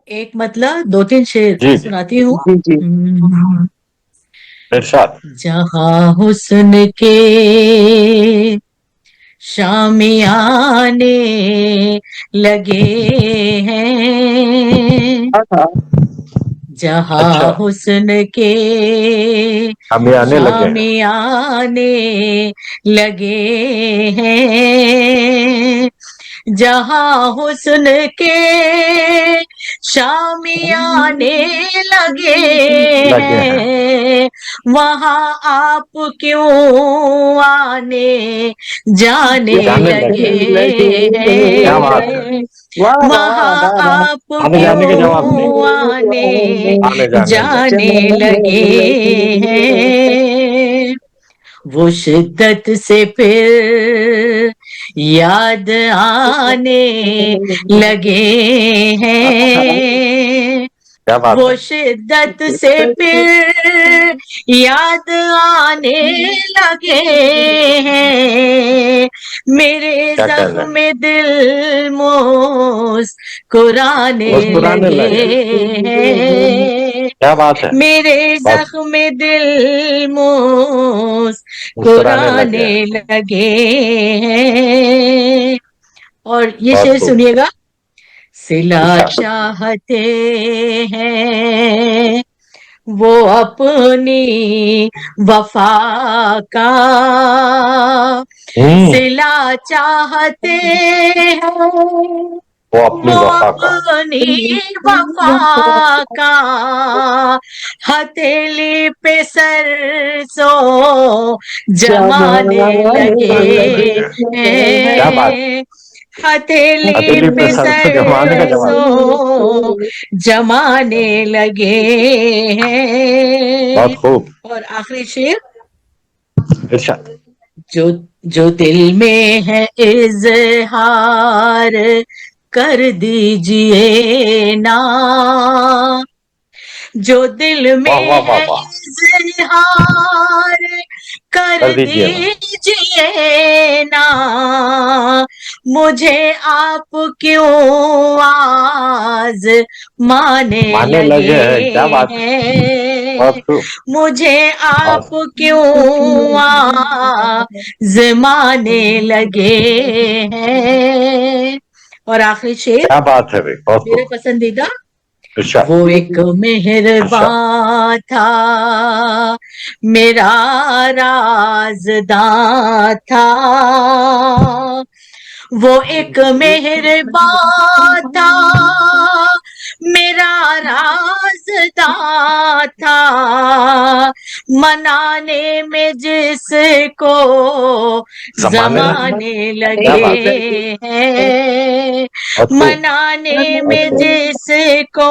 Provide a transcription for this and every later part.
एक मतलब दो तीन शेर जी जी। सुनाती हूँ। जी जी। इरशाद। जहाँ हुस्न के शामियाने लगे हैं, हाँ हाँ। अच्छा, जहाँ हुस्न के हम ये आने लगे हैं। शामियाने लगे हैं, जहाँ हुस्न के शामियाने लगे लगे हैं। हैं, वहाँ आप क्यों आने जाने जाने लगे लगे हैं। क्या बात है। हैं, वाह वाह वहाँ वाह वाह। आप आने जाने का जवाब नहीं, क्यों आने आने जाने लगे। जाने लगे हैं। वो शिद्दत से फिर याद आने लगे हैं, क्या बात वो है। शिद्दत से फिर याद आने लगे हैं, मेरे क्या कहना है। जख्म दिल मुस्कुराने मुस्कुराने लगे लगे। हैं, क्या बात है। मेरे बहुत जख्म दिल मुस्कुराने लगे मुस्कुराने हैं। लगे हैं। और ये बहुत शेर खूब। सुनिएगा। सिला इरशाद। चाहते हैं वो अपनी वफा का, हम्म। सिला चाहते हैं वो अपनी वो वफा का। अपनी वफा का, हथेली पे सरसों जमाने लगे जमाने लगे। क्या बात। हैं, हथेली हथेली पे पे सरसों जमाने का जवाब। सरसों जमाने लगे हैं। बहुत खूब। और आखिरी शेर। इरशाद। जो जो दिल में है इजहार कर दीजिए ना, जो दिल वाह में वाह वाह है वाह। इजहार कर कर दीजिए ना। दीजिए ना, मुझे आप क्यों आज माने माने लगे लगे हैं। क्या बात है। बहुत हैं, खूब। मुझे आप बहुत। क्यों आज माने लगे हैं। और आखिरी शेर क्या बात है भाई। बहुत मेरा खूब। पसंदीदा। इरशाद। वो एक इरशाद। मेहरबान था, मेरा राज़दां था, वो एक मेहरबान था, मेरा राज़दां था, मनाने में जिसको जमाने लगे। ज़माने क्या लगे बात है। हैं, बहुत खूब। मनाने बहुत में खूब। जिसको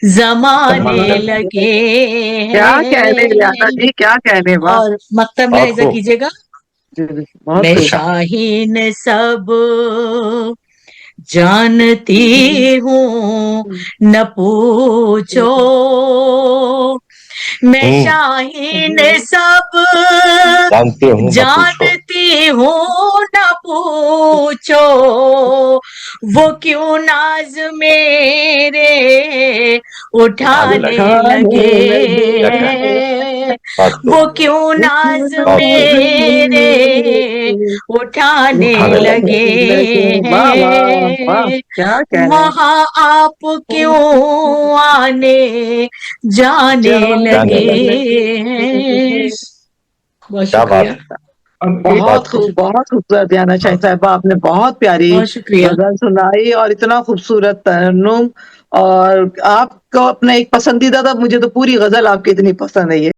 ज़माने जमाने लगे। लगे क्या कहने लियाना हैं। जी, क्या कहने। वाह। और मक्तब में बहुत ऐसा खूब। कीजिएगा। जी, जी, बहुत मैं खूब। इरशाद। शाहीन सब जानती हूँ न पूछो, मैं हम्म। शाहीन सब जानते हूँ ना पूछो। जानती हूँ न पूछो, वो क्यों नाज मेरे उठाने उठाने लगे। लगे क्या कहना है। हैं, बहुत वो खूब। क्यों नाज बहुत खूब। मेरे उठाने उठाने लगे। लगे वाह वाह वाह, हैं, क्या कहने। वहाँ आप क्यों आने जाने जाने लगे लगे। हैं। बहुत क्या बात शुक्रिया। है। बहुत बहुत खूब। खूब, बहुत खूबसूरत दियाना शाहीन साहिबा, आपने बहुत प्यारी बहुत शुक्रिया। गजल सुनाई और इतना खूबसूरत तरन्नुम। और आपको अपना एक पसंदीदा था, मुझे तो पूरी गजल आपकी इतनी पसंद है ये।